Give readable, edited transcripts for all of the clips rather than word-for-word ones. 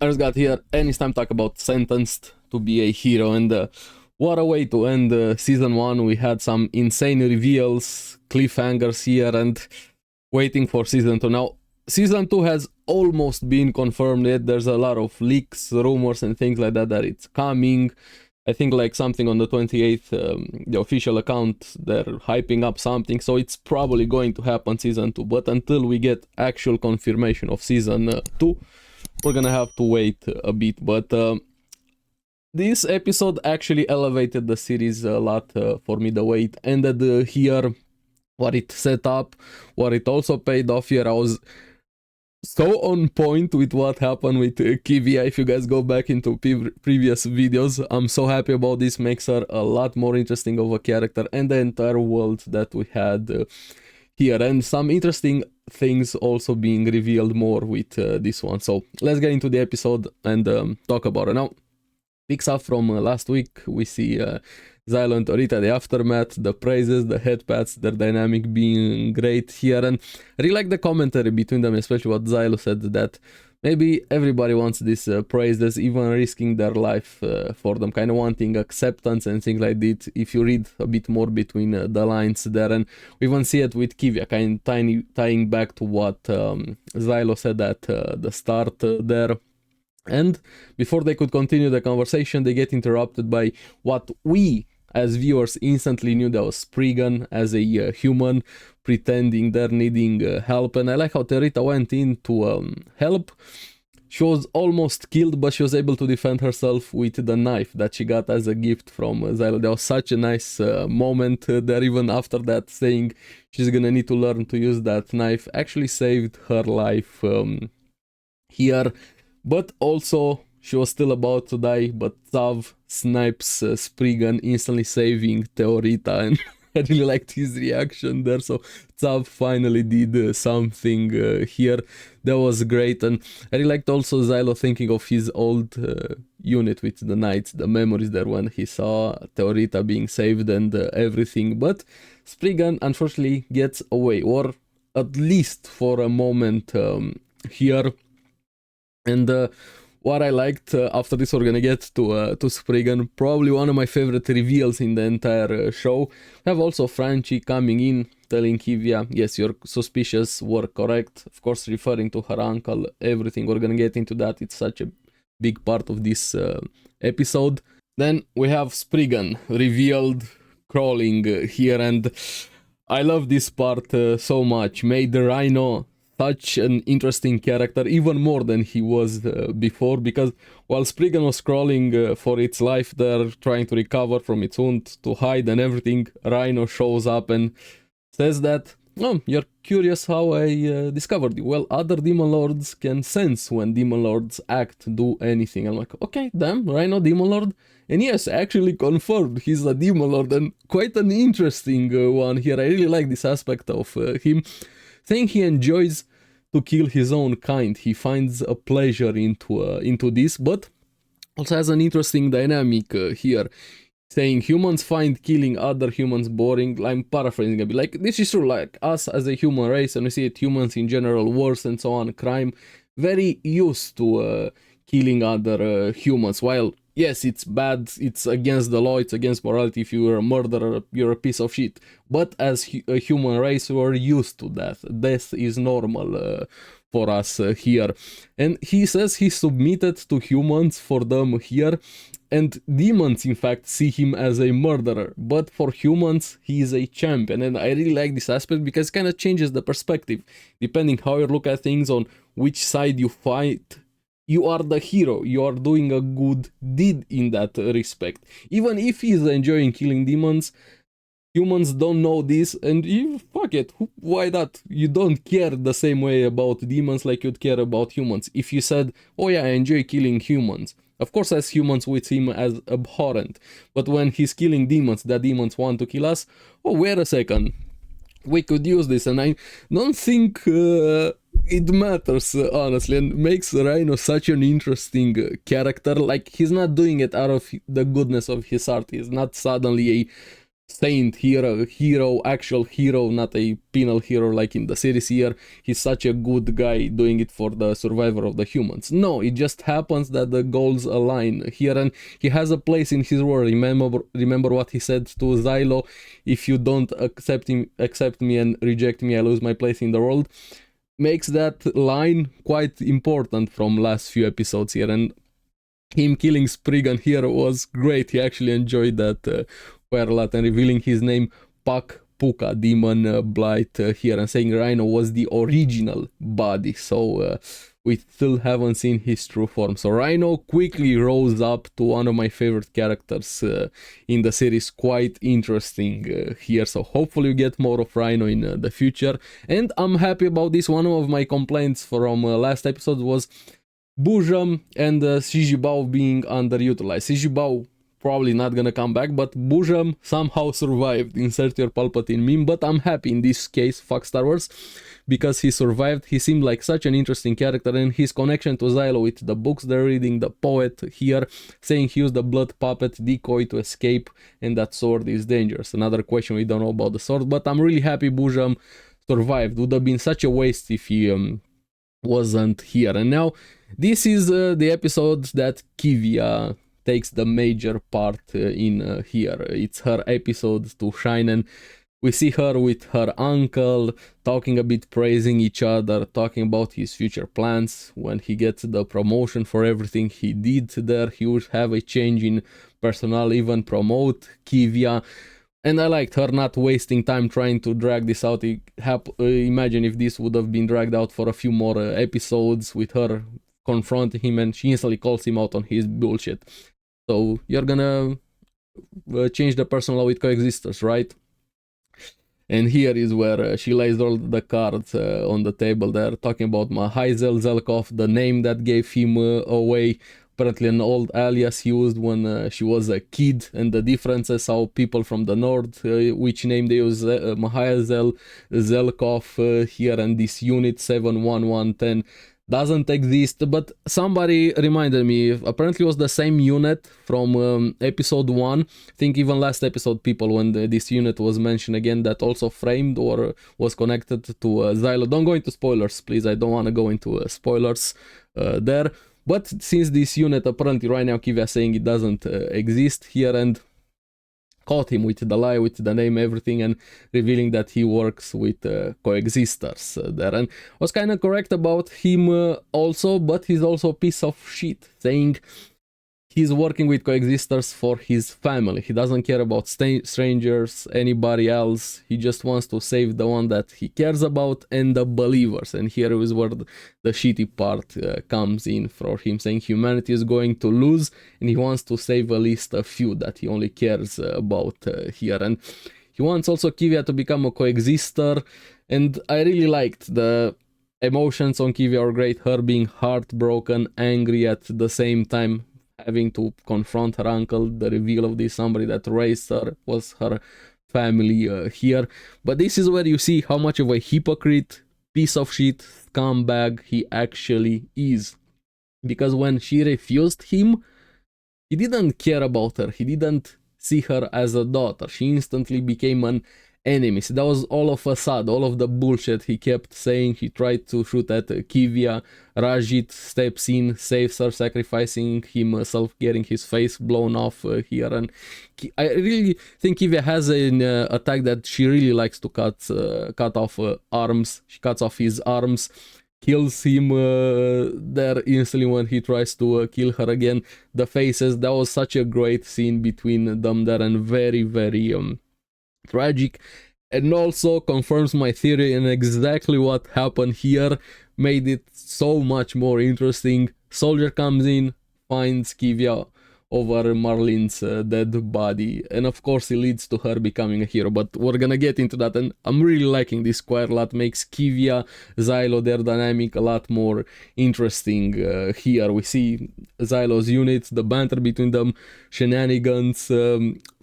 I just got here, and it's time to talk about Sentenced to be a Hero. And what a way to end season 1. We had some insane reveals, cliffhangers here, and waiting for season 2. Now, season 2 has almost been confirmed yet. There's a lot of leaks, rumors, and things like that it's coming. I think like something on the 28th, the official account, they're hyping up something, so it's probably going to happen season 2. But until we get actual confirmation of season 2, we're gonna have to wait a bit. But this episode actually elevated the series a lot for me, the way it ended here, what it set up, what it also paid off here. I was so on point with what happened with Kivia. If you guys go back into previous videos, I'm so happy about this. Makes her a lot more interesting of a character, and the entire world that we had here, and some interesting things also being revealed more with this one. So let's get into the episode and talk about it. Now, picks up from last week. We see Xylo and Torita, the aftermath, the praises, the head pats, their dynamic being great here. And I really like the commentary between them, especially what Xylo said, that maybe everybody wants this praises, even risking their life for them, kind of wanting acceptance and things like that. If you read a bit more between the lines there, and we even see it with Kivia, kind of tying back to what Xylo said at the start there. And before they could continue the conversation, they get interrupted by what we as viewers instantly knew, that was Spriggan as a human pretending they're needing help. And I like how Torita went in to help. She was almost killed, but she was able to defend herself with the knife that she got as a gift from Xylo. That was such a nice moment there, even after that, saying she's gonna need to learn to use that knife. Actually saved her life here. But also, she was still about to die, but Zav snipes Spriggan, instantly saving Teorita, and I really liked his reaction there. So Zav finally did something here. That was great, and I really liked also Xylo thinking of his old unit with the knights, the memories there when he saw Teorita being saved and everything. But Spriggan unfortunately gets away, or at least for a moment here. And what I liked, after this we're gonna get to Spriggan, probably one of my favorite reveals in the entire show. We have also Franchi coming in, telling Kivia, yes, your suspicions were correct, of course referring to her uncle, everything. We're gonna get into that, it's such a big part of this episode. Then we have Spriggan revealed, crawling here, and I love this part so much. Made the Rhino such an interesting character, even more than he was before, because while Spriggan was crawling for its life there, trying to recover from its wound, to hide and everything, Rhino shows up and says that, oh, you're curious how I discovered you. Well, other Demon Lords can sense when Demon Lords act, do anything. I'm like, okay, damn, Rhino Demon Lord? And yes, actually confirmed he's a Demon Lord, and quite an interesting one here. I really like this aspect of him, saying he enjoys to kill his own kind. He finds a pleasure into this, but also has an interesting dynamic here, saying humans find killing other humans boring. I'm paraphrasing a bit. Like, this is true, like us as a human race, and we see it, humans in general, wars and so on, crime, very used to killing other humans. While yes, it's bad, it's against the law, it's against morality. If you're a murderer, you're a piece of shit. But as a human race, we're used to that. Death is normal for us here. And he says he submitted to humans for them here. And demons, in fact, see him as a murderer. But for humans, he is a champion. And I really like this aspect, because it kind of changes the perspective. Depending how you look at things, on which side you fight, you are the hero, you are doing a good deed in that respect. Even if he's enjoying killing demons, humans don't know this, and fuck it, why not? You don't care the same way about demons like you'd care about humans. If you said, oh yeah, I enjoy killing humans, of course as humans we see him as abhorrent, but when he's killing demons, the demons want to kill us, oh wait a second, we could use this. And I don't think it matters, honestly, and makes Rhino such an interesting character. Like, he's not doing it out of the goodness of his heart. He's not suddenly a saint hero, actual hero, not a penal hero like in the series here. He's such a good guy doing it for the survival of the humans. No, it just happens that the goals align here, and he has a place in his world. Remember what he said to Xylo: if you don't accept me and reject me, I lose my place in the world. Makes that line quite important from last few episodes here, and him killing Spriggan here was great. He actually enjoyed that quite a lot, and revealing his name, Pak Puka, Demon Blight here, and saying Rhino was the original body. So we still haven't seen his true form. So Rhino quickly rose up to one of my favorite characters in the series. Quite interesting here. So hopefully we get more of Rhino in the future. And I'm happy about this. One of my complaints from last episode was Bujam and Shijibao being underutilized. Shijibao probably not gonna come back, but Bujam somehow survived. Insert your Palpatine meme, but I'm happy in this case, fuck Star Wars, because he survived. He seemed like such an interesting character, and his connection to Xylo with the books they're reading, the poet here, saying he used the blood puppet decoy to escape, and that sword is dangerous. Another question, we don't know about the sword, but I'm really happy Bujam survived. Would have been such a waste if he wasn't here. And now, this is the episode that Kivia takes the major part in here. It's her episode to shine, and we see her with her uncle talking a bit, praising each other, talking about his future plans. When he gets the promotion for everything he did there, he would have a change in personnel, even promote Kivia. And I liked her not wasting time trying to drag this out. Imagine if this would have been dragged out for a few more episodes with her confronting him, and she instantly calls him out on his bullshit. So you're gonna change the personal law with coexisters, right? And here is where she lays all the cards on the table there, talking about Mahaizel Zelkov, the name that gave him away. Apparently an old alias used when she was a kid, and the differences, how people from the north, which name they use, Mahaizel Zelkov here, and this unit 71110 doesn't exist. But somebody reminded me, apparently it was the same unit from episode 1. I think even last episode people, when this unit was mentioned again, that also framed or was connected to Xylo. Don't go into spoilers, please. I don't want to go into spoilers there. But since this unit, apparently right now Kivia saying it doesn't exist here, and caught him with the lie, with the name, everything, and revealing that he works with coexisters there. And was kind of correct about him also, but he's also a piece of shit, saying he's working with coexisters for his family. He doesn't care about strangers, anybody else. He just wants to save the one that he cares about and the believers. And here is where the shitty part comes in for him, saying humanity is going to lose, and he wants to save at least a few that he only cares about here. And he wants also Kivia to become a coexister, and I really liked the emotions on Kivia are great. Her being heartbroken, angry at the same time, having to confront her uncle, the reveal of this somebody that raised her was her family here. But this is where you see how much of a hypocrite, piece of shit, scumbag he actually is. Because when she refused him, he didn't care about her. He didn't see her as a daughter. She instantly became an enemy. So that was all of a sudden, all of the bullshit he kept saying. He tried to shoot at Kivia. Rajit steps in, saves her, sacrificing himself, getting his face blown off here. And I really think Kivia has an attack that she really likes to cut off arms. She cuts off his arms, kills him there instantly when he tries to kill her again. The faces, that was such a great scene between them there, and very, very tragic, and also confirms my theory, and exactly what happened here made it so much more interesting. Soldier comes in, finds Kivia over Marlene's dead body, and of course it leads to her becoming a hero, but we're gonna get into that. And I'm really liking this quite a lot. Makes Kivia, Xylo, their dynamic a lot more interesting here. We see Xylo's units, the banter between them, shenanigans.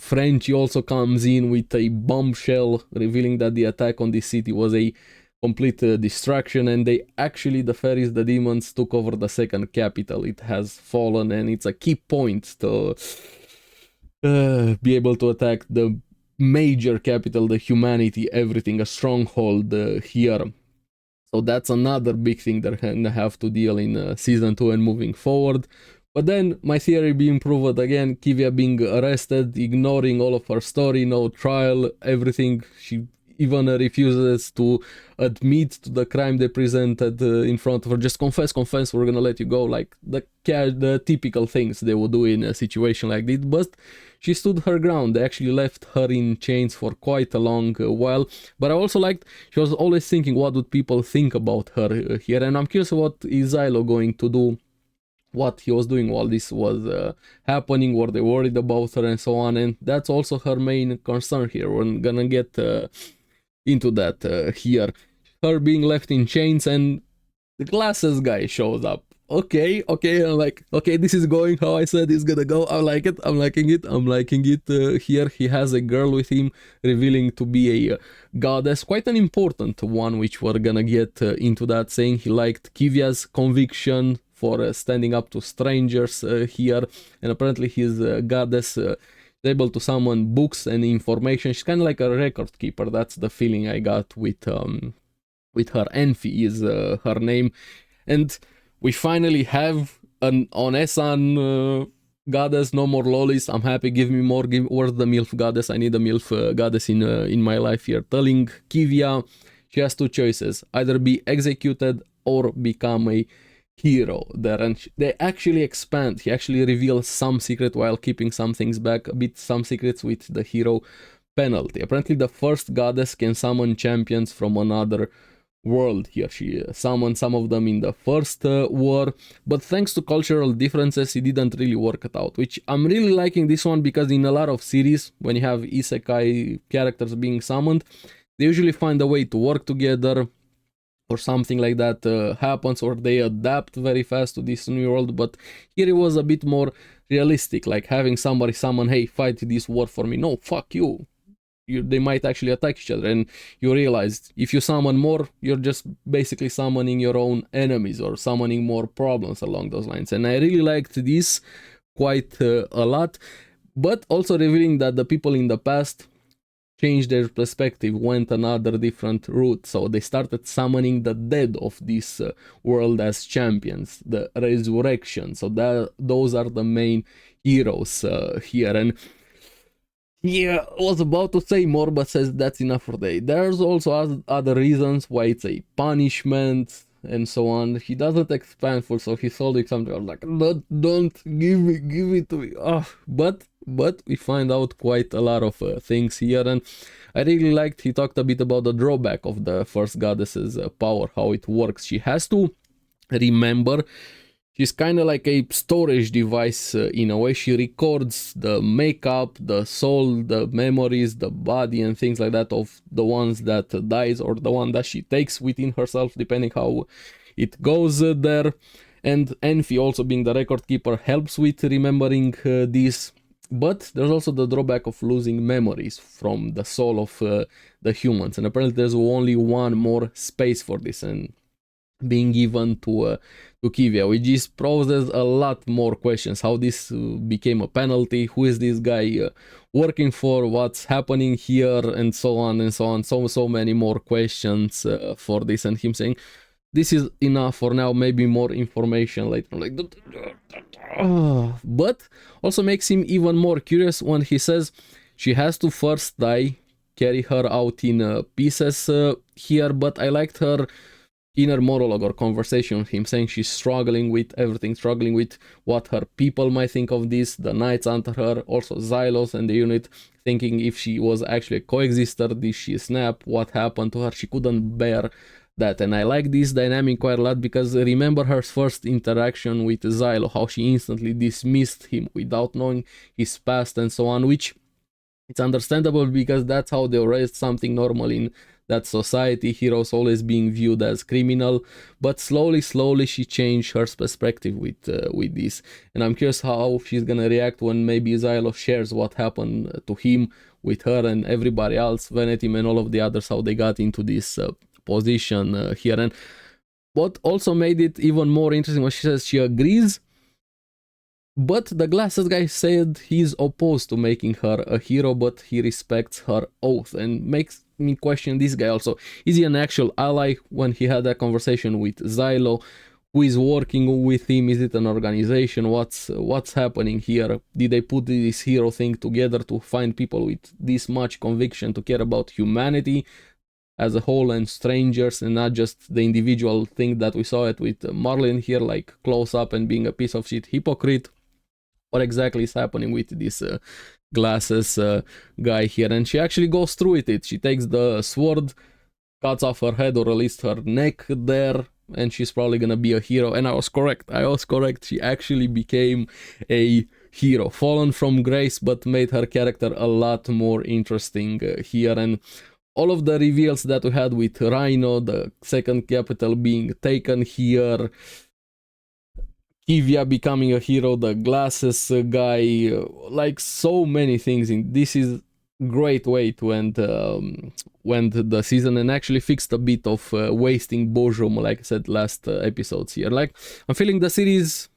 Frenchie also comes in with a bombshell, revealing that the attack on this city was a complete distraction, and the fairies, the demons, took over the second capital. It has fallen, and it's a key point to be able to attack the major capital, the humanity, everything, a stronghold here. So that's another big thing they're gonna have to deal in season 2 and moving forward. But then my theory being proved again, Kivia being arrested, ignoring all of her story, no trial, everything. She even refuses to admit to the crime they presented in front of her. Just confess, we're gonna let you go. Like the typical things they would do in a situation like this. But she stood her ground. They actually left her in chains for quite a long while. But I also liked, she was always thinking, what would people think about her here? And I'm curious what is Xylo going to do, what he was doing while this was happening, were they worried about her and so on. And that's also her main concern here. We're gonna get into that here. Her being left in chains, and the glasses guy shows up. Okay, I'm like, okay, this is going how I said it's gonna go. I like it, I'm liking it. Here he has a girl with him, revealing to be a goddess, quite an important one, which we're gonna get into that, saying he liked Kivia's conviction for standing up to strangers here, and apparently his goddess able to summon books and information. She's kind of like a record keeper. That's the feeling I got with her. Enfi is her name, and we finally have an Onesan goddess. No more lolis. I'm happy. Give me more. Where's the MILF goddess? I need a MILF goddess in my life here. Telling Kivia she has two choices: either be executed or become a hero there. And they actually expand. He actually reveals some secret while keeping some things back, a bit some secrets with the hero penalty. Apparently the first goddess can summon champions from another world here. She summoned some of them in the first war, but thanks to cultural differences it didn't really work it out, which I'm really liking this one, because in a lot of series when you have isekai characters being summoned, they usually find a way to work together, or something like that happens, or they adapt very fast to this new world. But here it was a bit more realistic, like having somebody summon, hey, fight this war for me. No, fuck you. They might actually attack each other, and you realize if you summon more, you're just basically summoning your own enemies or summoning more problems along those lines. And I really liked this quite a lot, but also revealing that the people in the past changed their perspective, went another different route. So they started summoning the dead of this world as champions, the resurrection. So those are the main heroes here. And yeah, I was about to say more, but says that's enough for today. There's also other reasons why it's a punishment and so on. He doesn't expand full, so he's holding something. I was like, don't give it to me. But we find out quite a lot of things here, and I really liked he talked a bit about the drawback of the first goddess's power, how it works. She has to remember. She's kind of like a storage device in a way. She records the makeup, the soul, the memories, the body, and things like that of the ones that dies or the one that she takes within herself, depending how it goes there. And Enfi, also being the record keeper, helps with remembering this. But there's also the drawback of losing memories from the soul of the humans. And apparently there's only one more space for this, and being given to Kivia, which just poses a lot more questions. How this became a penalty, who is this guy working for, what's happening here, and so on and so on. So many more questions for this, and him saying this is enough for now, maybe more information later. Like, but also makes him even more curious when he says she has to first die, carry her out in pieces here. But I liked her inner monologue or conversation with him, saying she's struggling with everything, struggling with what her people might think of this, the knights under her, also Xylos and the unit, thinking if she was actually a coexister, did she snap, what happened to her, she couldn't bear that. And I like this dynamic quite a lot, because remember her first interaction with Xylo, how she instantly dismissed him without knowing his past and so on, which it's understandable because that's how they raised something normal in that society, heroes always being viewed as criminal. But slowly she changed her perspective with this, and I'm curious how she's gonna react when maybe Xylo shares what happened to him with her and everybody else, Venetim and all of the others, how they got into this position here. And what also made it even more interesting was she says she agrees But the glasses guy said he's opposed to making her a hero, but he respects her oath, and makes me question this guy also. Is he an actual ally? When he had that conversation with Xylo, who is working with him? Is it an organization? What's happening here? Did they put this hero thing together to find people with this much conviction to care about humanity as a whole and strangers, and not just the individual thing that we saw it with Marlin here, like close up and being a piece of shit hypocrite? What exactly is happening with this glasses guy here? And she actually goes through with it. She takes the sword, cuts off her head, or at least her neck there, and she's probably gonna be a hero. And I was correct. She actually became a hero, fallen from grace, but made her character a lot more interesting here. And all of the reveals that we had with Rhino, the second capital being taken here, Kivia becoming a hero, the glasses guy, like so many things. This is great way to end the season, and actually fixed a bit of wasting boredom, like I said last episodes here. Like, I'm feeling the series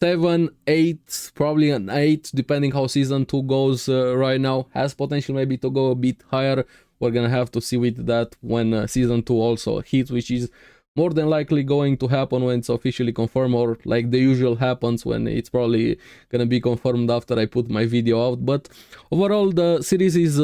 7, 8, probably an 8, depending how season 2 goes right now. Has potential maybe to go a bit higher. We're gonna have to see with that when season 2 also hits, which is more than likely going to happen when it's officially confirmed, or like the usual happens when it's probably gonna be confirmed after I put my video out. But overall, the series is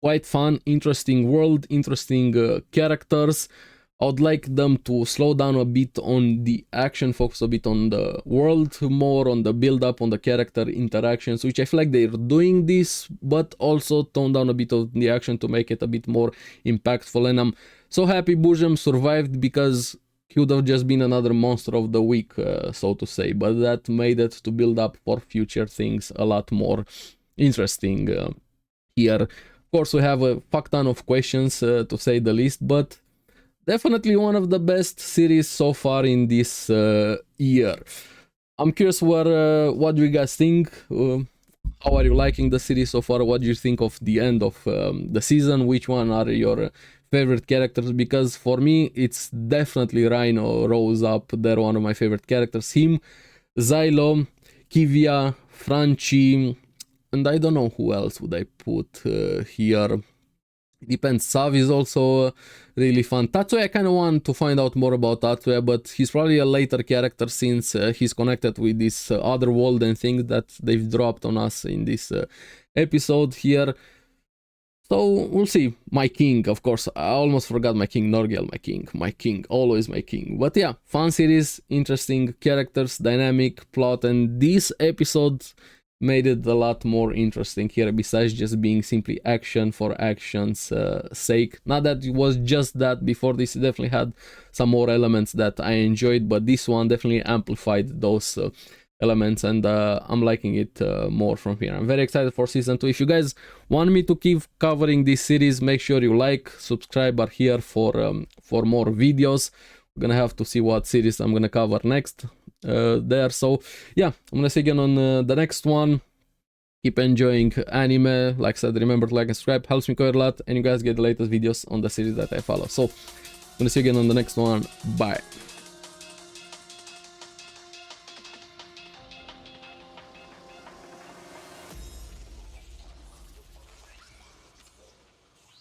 quite fun, interesting world, interesting characters. I would like them to slow down a bit on the action, focus a bit on the world, more on the build up, on the character interactions, which I feel like they're doing this, but also tone down a bit of the action to make it a bit more impactful. And I'm so happy Boozem survived, because he would have just been another monster of the week, so to say, but that made it to build up for future things a lot more interesting here. Of course, we have a fuck ton of questions, to say the least, but definitely one of the best series so far in this year. I'm curious what do you guys think? How are you liking the series so far? What do you think of the end of the season? Which one are your favorite characters? Because for me, it's definitely Rhino rose up there, one of my favorite characters. Him, Xylo, Kivia, Franchi, and I don't know who else would I put here. It depends. Sav is also really fun. Tatsuya, I kind of want to find out more about Tatsuya, but he's probably a later character, since he's connected with this other world and things that they've dropped on us in this episode here. So we'll see. My king, of course. I almost forgot my king, Norgel, my king, always my king. But yeah, fun series, interesting characters, dynamic plot, and this episode made it a lot more interesting here, besides just being simply action for action's sake. Not that it was just that before this, definitely had some more elements that I enjoyed, but this one definitely amplified those elements, and I'm liking it more from here. I'm very excited for season 2. If you guys want me to keep covering this series, make sure you like, subscribe, are here for more videos. We're gonna have to see what series I'm gonna cover next there. So yeah, I'm gonna see you again on the next one. Keep enjoying anime. Like I said, remember to like and subscribe, helps me quite a lot, and you guys get the latest videos on the series that I follow. So I'm gonna see you again on the next one. Bye.